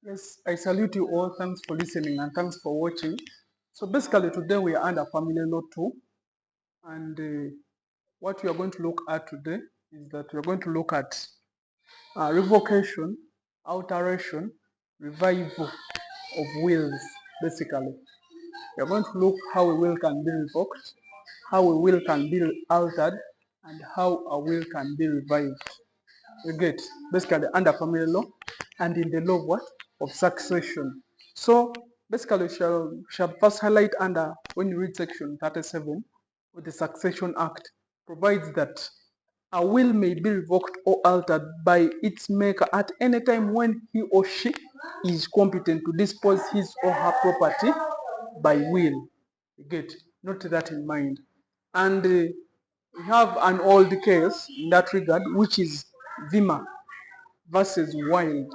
Yes, I salute you all. Thanks for listening and thanks for watching. So basically today we are under family law 2, and what we are going to look at today is that we are going to look at revocation, alteration, revival of wills. Basically, we are going to look how a will can be revoked, how a will can be altered, and how a will can be revived. You get basically under family law and in the law of what? Of succession. So basically shall first highlight under when you read section 37 of the Succession Act provides that a will may be revoked or altered by its maker at any time when he or she is competent to dispose his or her property by will. You get, note that in mind. And we have an old case in that regard, which is Vima versus Wild.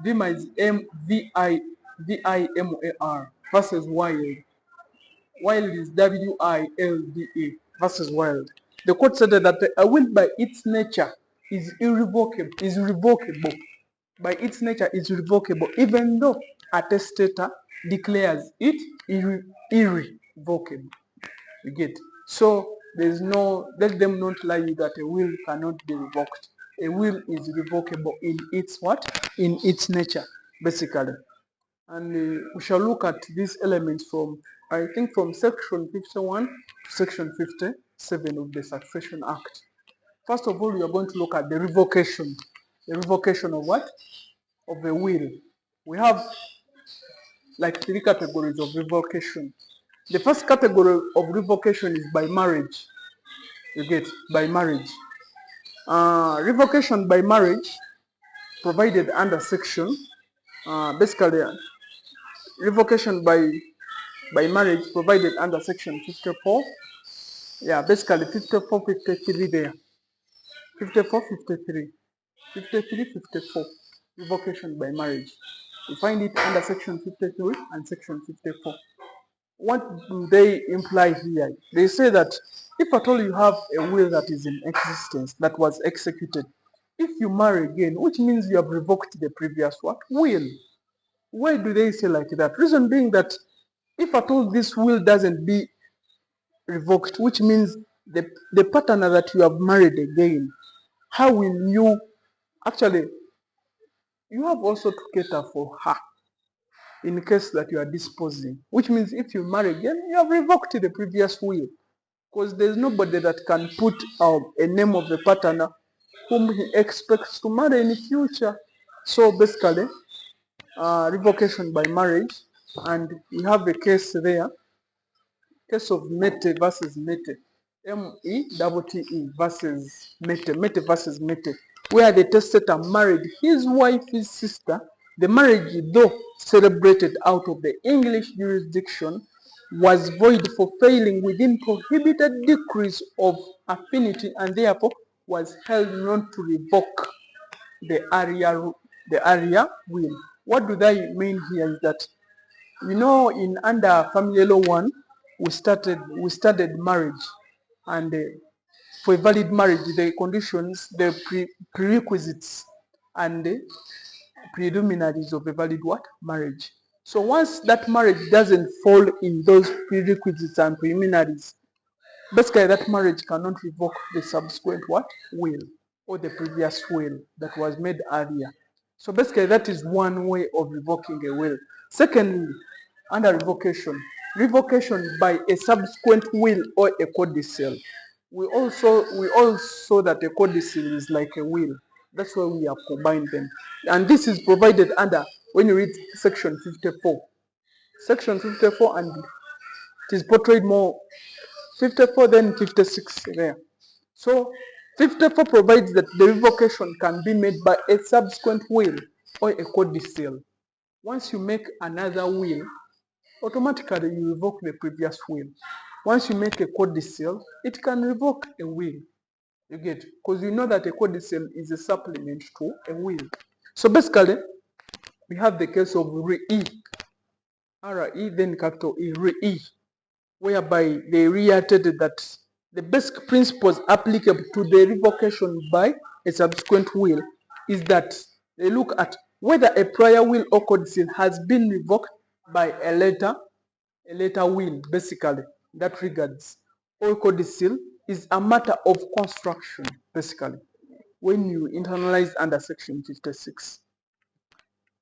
Vima is Vimar versus Wild. Wild is Wilda versus Wild. The court said that a will by its nature is revocable. By its nature is revocable, even though a testator declares it irrevocable. You get? So there's no, let them not lie you that a will cannot be revoked. A will is revocable in its what? In its nature, basically. And we shall look at these elements from, I think, from section 51 to section 57 of the Succession Act. First of all, we are going to look at the revocation. The revocation of what? Of a will. We have like 3 categories of revocation. The first category of revocation is by marriage. You get, by marriage. Revocation by marriage provided under section, basically revocation by marriage provided under section 54. Yeah, basically 54, 53 there. 54, 53. 53, 54. Revocation by marriage. You find it under section 53 and section 54. What do they imply here? They say that if at all you have a will that is in existence, that was executed, if you marry again, which means you have revoked the previous what? Will. Why do they say like that? Reason being that if at all this will doesn't be revoked, which means the partner that you have married again, how will you actually, you have also to cater for her in case that you are disposing, which means if you marry again, you have revoked the previous will, because there's nobody that can put a name of the partner whom he expects to marry in the future. So basically, revocation by marriage, and we have a case there, case of Mete versus Mete, Mete versus Mete, Mete versus Mete, where the testator married his wife's sister. The marriage, though celebrated out of the English jurisdiction, was void for failing within prohibited degrees of affinity, and therefore was held not to revoke the area will. What do they mean here is that, you know, in under family law 1, we started marriage, and for a valid marriage, the conditions, the prerequisites, and the preliminaries of a valid what? Marriage. So once that marriage doesn't fall in those prerequisites and preliminaries, basically that marriage cannot revoke the subsequent what? Will, or the previous will that was made earlier. So basically that is one way of revoking a will. Secondly, under revocation, revocation by a subsequent will or a codicil. We all saw that a codicil is like a will. That's why we have combined them. And this is provided under, when you read section 54. Section 54, and it is portrayed more 54 then 56 there. So 54 provides that the revocation can be made by a subsequent will or a codicil. Once you make another will, automatically you revoke the previous will. Once you make a codicil, it can revoke a will. You get? Because you know that a codicil is a supplement to a will. So basically, we have the case of re-e. R-E, then capital E, re-e, whereby they reiterated that the basic principles applicable to the revocation by a subsequent will is that they look at whether a prior will or codicil has been revoked by a later will, basically, that regards or codicil is a matter of construction, basically, when you internalize under section 56.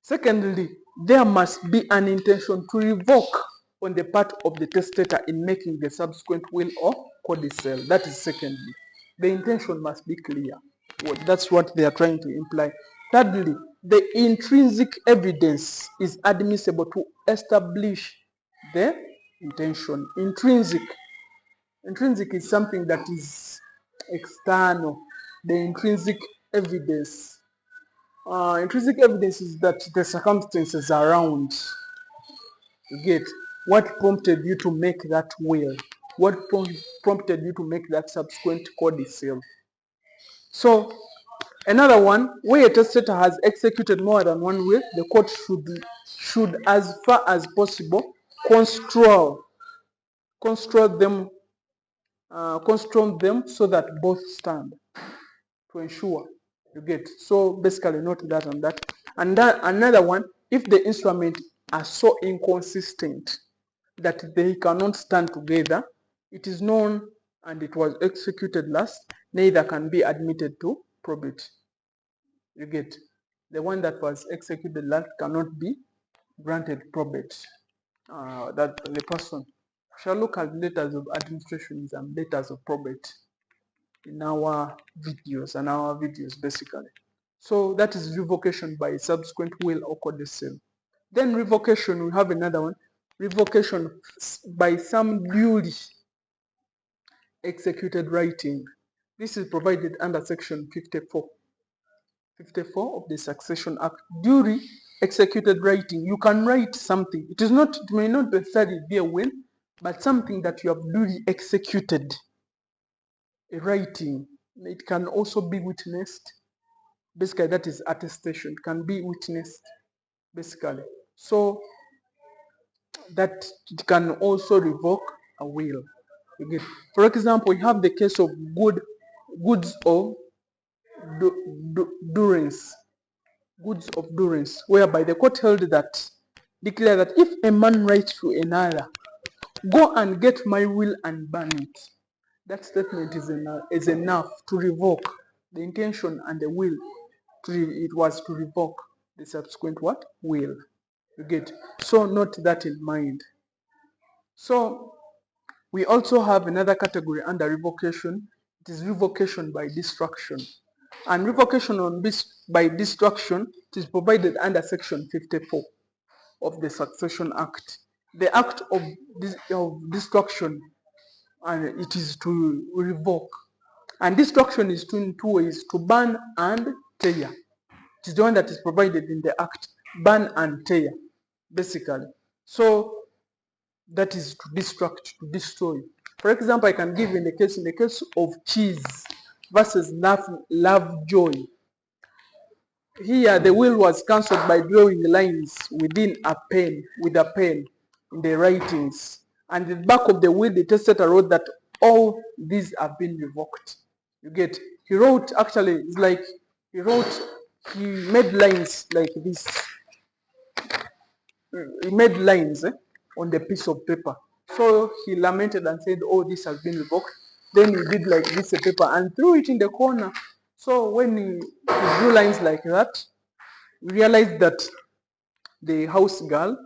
Secondly, there must be an intention to revoke on the part of the testator in making the subsequent will or codicil. That is secondly. The intention must be clear. Well, that's what they are trying to imply. Thirdly, the intrinsic evidence is admissible to establish the intention. Intrinsic is something that is external. The intrinsic evidence. Intrinsic evidence is that the circumstances around, you get, what prompted you to make that will, what prompted you to make that subsequent codicil. So another one, where a testator has executed more than one will, the court should as far as possible construct them so that both stand, to ensure, you get. So basically note that on that. And that another one, if the instruments are so inconsistent that they cannot stand together, it is known and it was executed last, neither can be admitted to probate. You get. The one that was executed last cannot be granted probate. That the person shall look at letters of administrations and letters of probate in our videos basically. So that is revocation by subsequent will or codicil. Then revocation, we have another one. Revocation by some duly executed writing. This is provided under section 54 of the Succession Act. Duly executed writing. You can write something. It may not necessarily be a will, but something that you have duly executed. A writing. It can also be witnessed. Basically, that is attestation. It can be witnessed, basically. So that it can also revoke a will. Okay. For example, you have the case of goods of durance, whereby the court held that, declare that if a man writes to another, go and get my will and burn it, that statement is enough to revoke the intention and the will. It was to revoke the subsequent what? Will. You get. So note that in mind. So we also have another category under revocation. It is revocation by destruction. And revocation by destruction, it is provided under section 54 of the Succession Act. The act of destruction, and it is to revoke. And destruction is in two ways: to burn and tear. It is the one that is provided in the act, burn and tear, basically. So that is to destruct, to destroy. For example, I can give in the case of cheese versus Lovejoy. Here, the will was cancelled by drawing lines with a pen in the writings. And the back of the will, the testator wrote that all these have been revoked. You get. He wrote, actually, it's like he made lines like this. He made lines on the piece of paper. So he lamented and said, oh, this has been revoked. Then he did like this paper and threw it in the corner. So when he drew lines like that, we realized that the house girl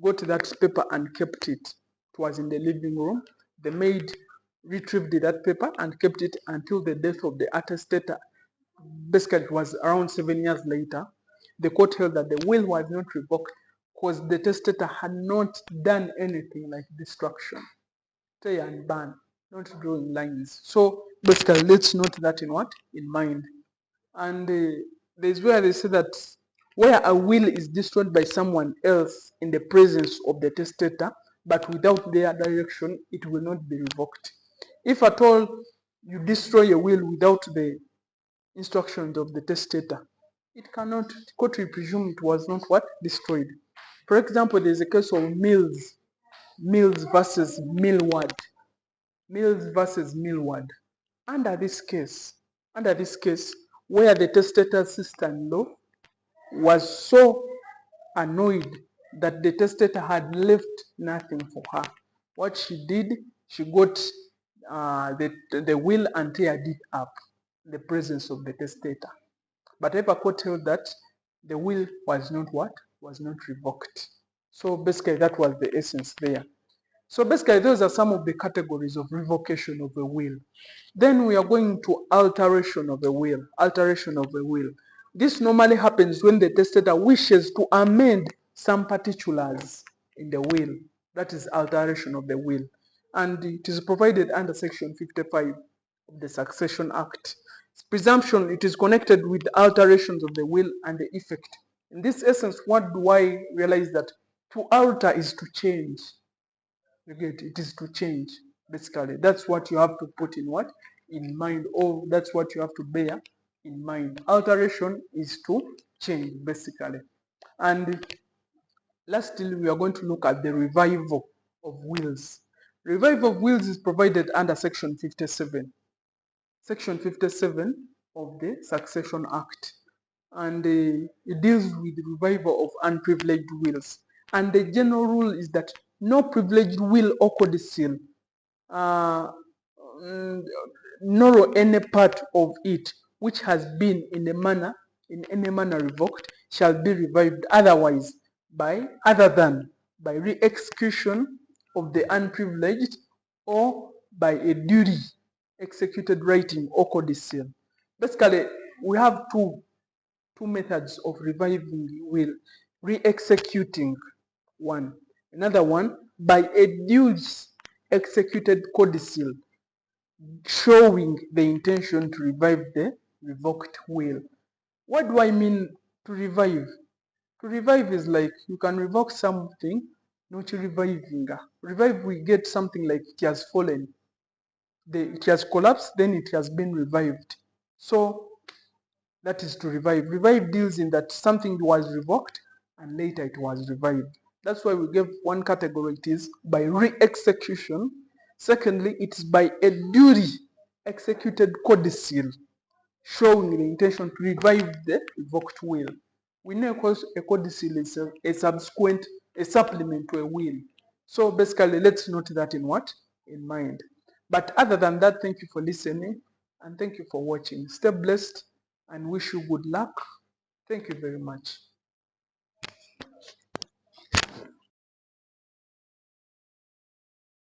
got that paper and kept it. It was in the living room. The maid retrieved that paper and kept it until the death of the attestator. Basically, it was around 7 years later. The court held that the will was not revoked because the testator had not done anything like destruction, tear and burn, not drawing lines. So basically, let's note that in mind. And there's where they say that where a will is destroyed by someone else in the presence of the testator, but without their direction, it will not be revoked. If at all you destroy a will without the instructions of the testator, it cannot, court will presume it was not destroyed. For example, there's a case of Mills versus Millward. Under this case, where the testator's sister-in-law was so annoyed that the testator had left nothing for her. What she did, she got the will and teared it up in the presence of the testator. But Upper Court held that the will was not what? Was not revoked. So basically that was the essence there. So basically those are some of the categories of revocation of a will. Then we are going to alteration of a will. Alteration of a will. This normally happens when the testator wishes to amend some particulars in the will. That is alteration of the will. And it is provided under section 55 of the Succession Act. Presumption, it is connected with alterations of the will and the effect. In this essence, what do I realize? That to alter is to change. You get it is to change, basically. That's what you have to put in what? In mind, or that's what you have to bear in mind. Alteration is to change, basically. And lastly, we are going to look at the revival of wills. Revival of wills is provided under section 57. Section 57 of the Succession Act. And it deals with the revival of unprivileged wills. And the general rule is that no privileged will or codicil, nor any part of it which has been in any manner revoked shall be revived other than by re-execution of the unprivileged or by a duly executed writing or codicil. Basically, we have two methods of reviving will: re-executing one, another one by a duly executed codicil showing the intention to revive the revoked will. What do I mean to revive? To revive is like you can revoke something, not reviving. Revive, we get something like it has fallen, it has collapsed, then it has been revived. So that is to revive. Revive deals in that something was revoked and later it was revived. That's why we give one category, it is by re-execution. Secondly, it's by a duly executed codicil showing the intention to revive the revoked will. We know a codicil is a subsequent, a supplement to a will. So basically, let's note that in what? In mind. But other than that, thank you for listening and thank you for watching. Stay blessed and wish you good luck. Thank you very much.